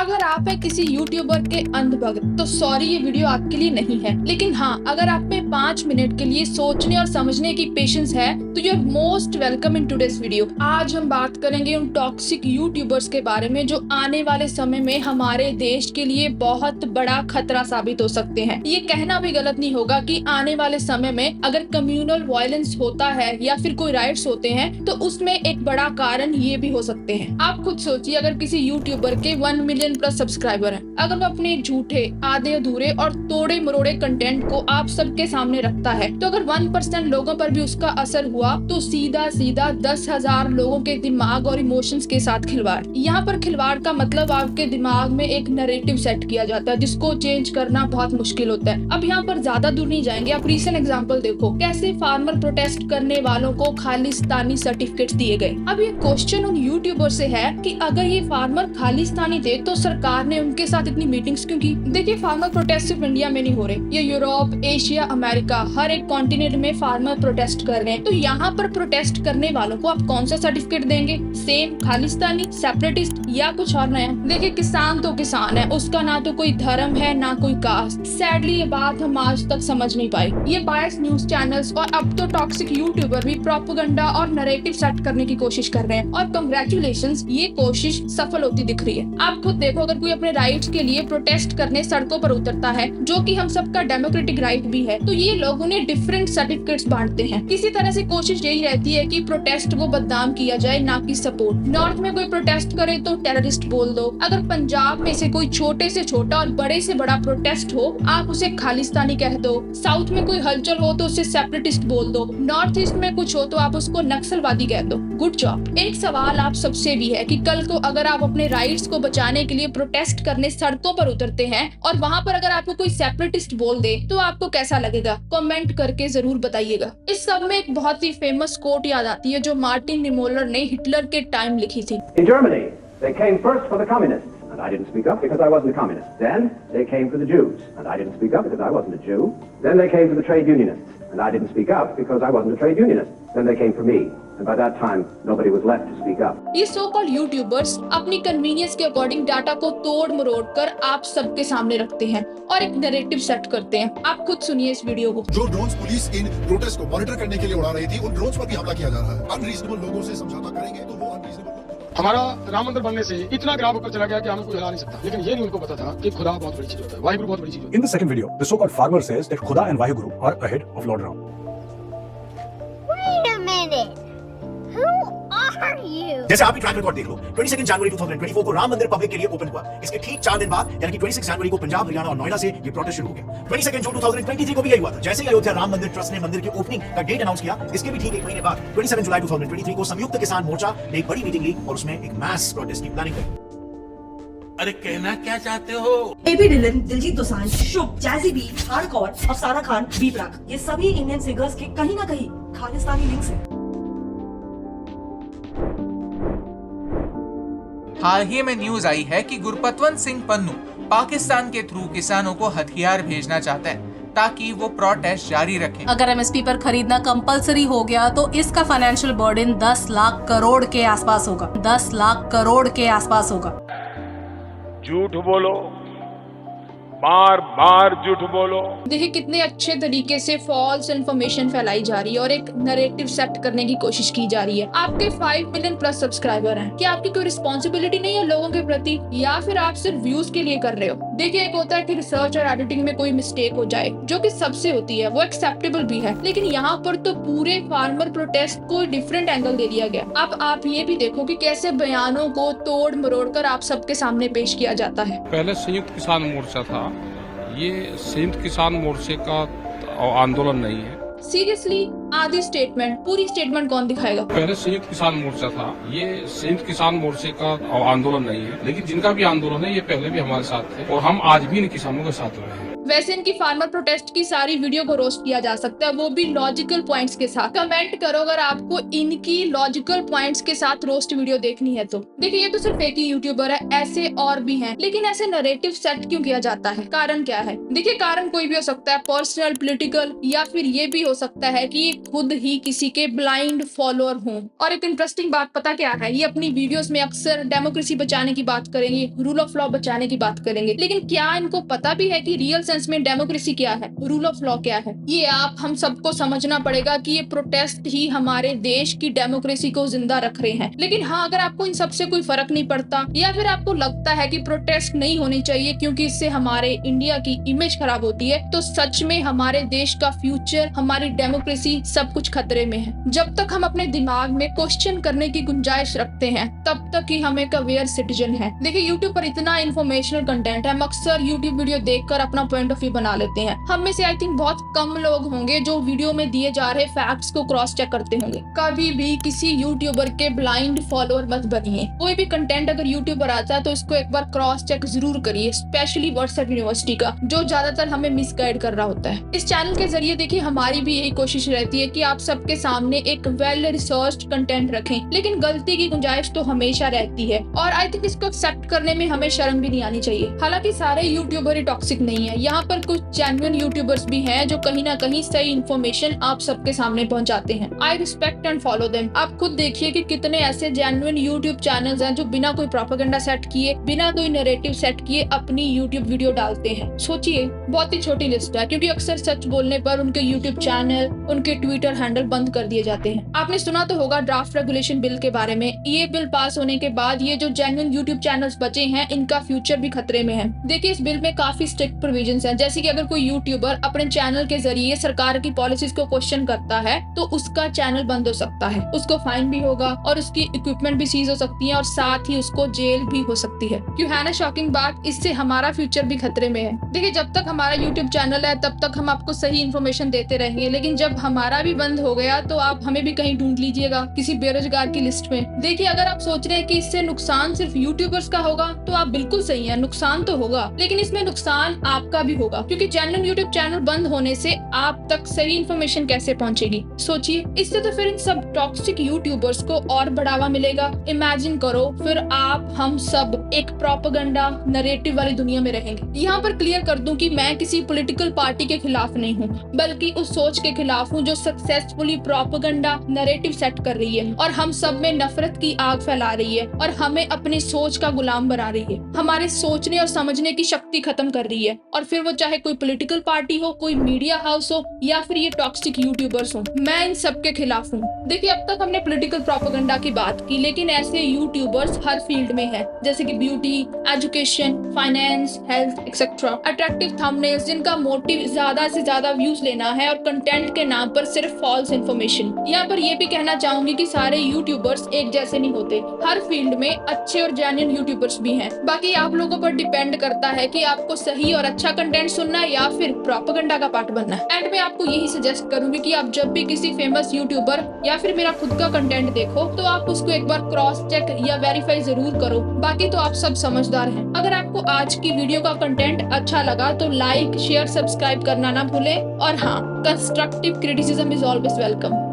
अगर आप है किसी यूट्यूबर के अंधभक्त तो सॉरी, ये वीडियो आपके लिए नहीं है। लेकिन हाँ, अगर आप में 5 मिनट के लिए सोचने और समझने की पेशेंस है तो you are most welcome in today's video. आज हम बात करेंगे उन टॉक्सिक यूट्यूबर्स के बारे में जो आने वाले समय में हमारे देश के लिए बहुत बड़ा खतरा साबित हो सकते हैं। ये कहना भी गलत नहीं होगा कि आने वाले समय में अगर कम्युनल वायलेंस होता है या फिर कोई राइट्स होते हैं तो उसमें एक बड़ा कारण ये भी हो सकते हैं। आप खुद सोचिए, अगर किसी यूट्यूबर के 1 मिलियन प्लस सब्सक्राइबर हैं, अगर वो अपने झूठे, आधे अधूरे और तोड़े मरोड़े कंटेंट को आप सबके सामने रखता है तो अगर 1% लोगों पर भी उसका असर हुआ तो सीधा 10,000 लोगों के दिमाग और इमोशंस के साथ खिलवाड़। यहाँ पर खिलवाड़ का मतलब आपके दिमाग में एक नैरेटिव सेट किया जाता है जिसको चेंज करना बहुत मुश्किल होता है। अब यहाँ पर ज्यादा दूर नहीं जाएंगे, आप रीसेंट एग्जाम्पल देखो, कैसे फार्मर प्रोटेस्ट करने वालों को खालिस्तानी सर्टिफिकेट दिए गए। अब ये क्वेश्चन उन यूट्यूबर से है कि अगर ये फार्मर खालिस्तानी थे तो सरकार ने उनके साथ इतनी मीटिंग्स क्यों की। देखिए, फार्मर प्रोटेस्ट सिर्फ इंडिया में नहीं हो रहे, ये यूरोप, एशिया, अमेरिका, हर एक कॉन्टिनेंट में फार्मर प्रोटेस्ट कर रहे हैं। तो यहाँ पर प्रोटेस्ट करने वालों को आप कौन सा सर्टिफिकेट देंगे? सेम, खालिस्तानी, सेपरेटिस्ट या कुछ और नया? देखिए, किसान तो किसान है, उसका ना तो कोई धर्म है ना कोई कास्ट। सैडली ये बात हम आज तक समझ नहीं पाए। ये बायस न्यूज चैनल्स और अब तो टॉक्सिक यूट्यूबर भी प्रोपेगेंडा और नैरेटिव सेट करने की कोशिश कर रहे हैं और कांग्रेचुलेशंस, ये कोशिश सफल होती दिख रही है। आप खुद देखो, अगर कोई अपने राइट्स के लिए प्रोटेस्ट करने सड़कों पर उतरता है, जो कि हम सबका डेमोक्रेटिक राइट भी है, तो ये लोग उन्हें डिफरेंट सर्टिफिकेट्स बांटते हैं। किसी तरह से कोशिश यही रहती है कि प्रोटेस्ट को बदनाम किया जाए, ना कि सपोर्ट। नॉर्थ में कोई प्रोटेस्ट करे तो टेररिस्ट बोल दो, अगर पंजाब में से कोई छोटे से छोटा और बड़े से बड़ा प्रोटेस्ट हो आप उसे खालिस्तानी कह दो। साउथ में कोई हलचल हो तो उसे सेपरेटिस्ट बोल दो। नॉर्थ ईस्ट में कुछ हो तो आप उसको नक्सलवादी कह दो। Good job. एक सवाल आप सबसे भी है कि कल को अगर आप अपने राइट्स को बचाने के लिए प्रोटेस्ट करने सड़कों पर उतरते हैं और वहाँ पर अगर आपको कोई सेपरेटिस्ट बोल दे तो आपको कैसा लगेगा? कमेंट करके जरूर बताइएगा। इस सब में एक बहुत ही फेमस कोट याद आती है जो मार्टिन निमोलर ने हिटलर के टाइम लिखी थी। In Germany, they came first for the communists, and I didn't speak up because I wasn't a communist. Then they came for the Jews, and I didn't speak up because I wasn't a Jew. Then they came for the trade unionists, and I didn't speak up because I wasn't a trade unionist. Then they came for me, and by that time nobody was left to speak up. ये so called YouTubers अपनी convenience के according data को तोड़ मरोड़ कर आप सबके सामने रखते हैं और एक नैरेटिव सेट करते हैं। आप खुद सुनिए इस वीडियो को। जो ड्रोन्स पुलिस इन प्रोटेस्ट को मॉनिटर करने के लिए उड़ा रही थी, उन ड्रोन्स पर भी हमला किया जा रहा है। अनरीजनेबल लोगों से समझौता करेंगे तो वो अनरीजनेबल। हमारा राम मंदिर बनने से इतना ग्राफ ऊपर चला गया कि हमें कोई हिला नहीं सकता। लेकिन ये नहीं उनको पता था कि खुदा बहुत बड़ी चीज होता है, वाहिगुरु बहुत बड़ी चीज होता है। In the second video, the so-called farmer says that Khuda and Vaheguru are ahead of Lord Ram. Wait a minute. Who are you? जैसे आप भी ट्रैक रिकॉर्ड देख लो, 22 जनवरी 2024 को राम मंदिर पब्लिक के लिए ओपन हुआ। इसके ठीक 4 दिन बाद यानी कि 26 जनवरी को पंजाब, हरियाणा और नोएडा से ये प्रोटेस्ट शुरू हो गया। 22 जून 2023 को भी यही हुआ था। जैसे ही अयोध्या राम मंदिर ट्रस्ट ने मंदिर के ओपनिंग का डेट अनाउंस किया, इसके भी ठीक 1 महीने बाद 27 जुलाई 2023 को संयुक्त किसान मोर्चा ने एक बड़ी मीटिंग ली और उसमें एक मास प्रोटेस्ट की प्लानिंग करी। अरे कहना क्या चाहते हो? एपी डिलन, दिलजीत दोसांझ, शुभ, जैज़ी बी, हार्डकोर, अफसाना खान, बी प्राक, ये सभी इंडियन सिंगर्स के कहीं ना कहीं खालिस्तानी लिंक्स हैं। हाल ही में न्यूज आई है कि गुरपतवंत सिंह पन्नू पाकिस्तान के थ्रू किसानों को हथियार भेजना चाहते हैं ताकि वो प्रोटेस्ट जारी रखें। अगर एमएसपी पर खरीदना कंपलसरी हो गया तो इसका फाइनेंशियल बर्डन 10 लाख करोड़ के आसपास होगा। 10 लाख करोड़ के आसपास होगा। झूठ बोलो, बार बार झूठ बोलो। देखिए कितने अच्छे तरीके से फॉल्स इन्फॉर्मेशन फैलाई जा रही है और एक नैरेटिव सेट करने की कोशिश की जा रही है। आपके 5 मिलियन प्लस सब्सक्राइबर हैं, क्या आपकी कोई रिस्पॉन्सिबिलिटी नहीं है लोगों के प्रति, या फिर आप सिर्फ व्यूज के लिए कर रहे हो? देखिए, एक होता है कि रिसर्च और एडिटिंग में कोई मिस्टेक हो जाए जो कि सबसे होती है, वो एक्सेप्टेबल भी है, लेकिन यहाँ पर तो पूरे फार्मर प्रोटेस्ट को डिफरेंट एंगल दे दिया गया। अब आप ये भी देखो कि कैसे बयानों को तोड़ मरोड़ कर आप सबके सामने पेश किया जाता है। पहले संयुक्त किसान मोर्चा था, ये संयुक्त किसान मोर्चे का आंदोलन नहीं है। सीरियसली, आधी स्टेटमेंट, पूरी स्टेटमेंट कौन दिखाएगा? पहले संयुक्त किसान मोर्चा था, ये संयुक्त किसान मोर्चे का आंदोलन नहीं है। लेकिन जिनका भी आंदोलन है ये पहले भी हमारे साथ थे और हम आज भी इन किसानों के साथ रहे हैं। वैसे इनकी फार्मर प्रोटेस्ट की सारी वीडियो को रोस्ट किया जा सकता है, वो भी लॉजिकल पॉइंट्स के साथ। कमेंट करो अगर आपको इनकी लॉजिकल पॉइंट्स के साथ रोस्ट वीडियो देखनी है तो। देखिए ये तो सिर्फ एक ही यूट्यूबर है, ऐसे और भी हैं, लेकिन ऐसे नैरेटिव सेट क्यों किया जाता है? कारण क्या है? देखिए कारण कोई भी हो सकता है, पर्सनल, पॉलिटिकल, या फिर ये भी हो सकता है कि ये खुद ही किसी के ब्लाइंड फॉलोअर हों। और एक इंटरेस्टिंग बात पता क्या है, ये अपनी वीडियोस में अक्सर डेमोक्रेसी बचाने की बात करेंगे, रूल ऑफ लॉ बचाने की बात करेंगे, लेकिन क्या इनको पता भी है कि रियल सेंस में डेमोक्रेसी क्या है, रूल ऑफ लॉ क्या है? ये आप हम सबको समझना पड़ेगा कि ये प्रोटेस्ट ही हमारे देश की डेमोक्रेसी को जिंदा रख रहे हैं। लेकिन हाँ, अगर आपको इन सबसे कोई फर्क नहीं पड़ता, या फिर आपको लगता है कि प्रोटेस्ट नहीं होनी चाहिए क्योंकि इससे हमारे इंडिया की इमेज खराब होती है, तो सच में हमारे देश का फ्यूचर, हमारी डेमोक्रेसी सब कुछ खतरे में है। जब तक हम अपने दिमाग में क्वेश्चन करने की गुंजाइश रखते हैं, तब तक ही हम एक अवेयर सिटीजन है। देखिए यूट्यूब पर इतना इन्फॉर्मेशनल कंटेंट है, हम अक्सर यूट्यूब वीडियो देखकर अपना पॉइंट ऑफ व्यू बना लेते हैं। हम में से आई थिंक बहुत कम लोग होंगे जो वीडियो में दिए जा रहे फैक्ट्स को क्रॉस चेक करते होंगे। कभी भी किसी यूट्यूबर के ब्लाइंड फॉलोअर मत बनिए। कोई भी कंटेंट अगर यूट्यूब पर आता है तो इसको एक बार क्रॉस चेक जरूर करिए, स्पेशली व्हाट्सएप यूनिवर्सिटी का, जो ज्यादातर हमें मिसगाइड कर रहा होता है। इस चैनल के जरिए देखिए हमारी भी यही कोशिश रहती है कि आप सबके सामने एक वेल रिसर्च्ड कंटेंट रखें, लेकिन गलती की गुंजाइश तो हमेशा रहती है और आई थिंक इसको एक्सेप्ट करने में हमें शर्म भी नहीं आनी चाहिए। हालांकि सारे यूट्यूबर ही टॉक्सिक नहीं है, यहाँ पर कुछ जेन्युइन यूट्यूबर्स भी हैं जो कहीं ना कहीं सही इन्फॉर्मेशन आप सबके सामने पहुंचाते हैं। I respect and follow them. आप खुद देखिए कि कितने ऐसे जेन्युइन यूट्यूब चैनल्स हैं जो बिना कोई प्रोपेगेंडा सेट किए, बिना कोई नैरेटिव सेट किए अपनी यूट्यूब वीडियो डालते हैं। सोचिए, बहुत ही छोटी लिस्ट है, क्योंकि अक्सर सच बोलने पर उनके यूट्यूब चैनल, उनके ट्विटर हैंडल बंद कर दिए जाते हैं। आपने सुना तो होगा ड्राफ्ट रेगुलेशन बिल के बारे में। ये बिल पास होने के बाद ये जो जेन्युइन यूट्यूब चैनल्स बचे हैं, इनका फ्यूचर भी खतरे में है। देखिए इस बिल में काफी स्ट्रिक्ट प्रोविजंस हैं, जैसे कि अगर कोई यूट्यूबर अपने चैनल के जरिए सरकार की पॉलिसीज को क्वेश्चन करता है तो उसका चैनल बंद हो सकता है, उसको फाइन भी होगा और उसकी इक्विपमेंट भी सीज हो सकती है और साथ ही उसको जेल भी हो सकती है। क्यों है ना शॉकिंग बात? इससे हमारा फ्यूचर भी खतरे में है। देखिए जब तक हमारा यूट्यूब चैनल है तब तक हम आपको सही इन्फॉर्मेशन देते रहेंगे, लेकिन जब हमारा भी बंद हो गया तो आप हमें भी कहीं ढूंढ लीजिएगा, किसी बेरोजगार की लिस्ट में। देखिए अगर आप सोच रहे हैं कि इससे नुकसान सिर्फ यूट्यूबर्स का होगा तो आप बिल्कुल सही है, नुकसान तो होगा, लेकिन इसमें नुकसान आपका भी होगा, क्योंकि जेन्युइन यूट्यूब चैनल बंद होने से आप तक सही इन्फॉर्मेशन कैसे पहुंचेगी? सोचिए, इससे तो फिर इन सब टॉक्सिक यूट्यूबर्स को और बढ़ावा मिलेगा। इमेजिन करो फिर आप हम सब एक प्रोपेगेंडा नैरेटिव वाली दुनिया में रहेंगे। यहाँ पर क्लियर कर दूं कि मैं किसी पॉलिटिकल पार्टी के खिलाफ नहीं हूँ, बल्कि उस सोच के खिलाफ हूँ जो सक्सेसफुली प्रोपेगेंडा नैरेटिव सेट कर रही है और हम सब में नफरत की आग फैला रही है और हमें अपनी सोच का गुलाम बना रही है, हमारे सोचने और समझने की शक्ति खत्म कर रही है। और फिर वो चाहे कोई पॉलिटिकल पार्टी हो, कोई मीडिया हाउस हो या फिर ये टॉक्सिक यूट्यूबर्स हो, मैं इन सब के खिलाफ हूँ। देखिए अब तक हमने पॉलिटिकल प्रोपेगेंडा की बात की, लेकिन ऐसे यूट्यूबर्स हर फील्ड में है, जैसे कि beauty, education, finance, health etcetera. Attractive thumbnails जिनका मोटिव ज्यादा से ज्यादा व्यूज लेना है और कंटेंट के नाम पर सिर्फ फॉल्स इन्फॉर्मेशन। यहाँ पर ये भी कहना चाहूंगी कि सारे यूट्यूबर्स एक जैसे नहीं होते, हर फील्ड में अच्छे और जेन्युइन यूट्यूबर्स भी हैं। बाकी आप लोगों पर डिपेंड करता है कि आपको सही और अच्छा कंटेंट सुनना है या फिर प्रोपेगेंडा का पार्ट बनना है। एंड में आपको यही सजेस्ट करूंगी कि आप जब भी किसी फेमस यूट्यूबर या फिर मेरा खुद का कंटेंट देखो तो आप उसको एक बार क्रॉस चेक या वेरीफाई जरूर करो। बाकी तो आप सब समझदार हैं। अगर आपको आज की वीडियो का कंटेंट अच्छा लगा तो लाइक, शेयर, सब्सक्राइब करना ना भूलें। और हाँ, constructive criticism is always welcome.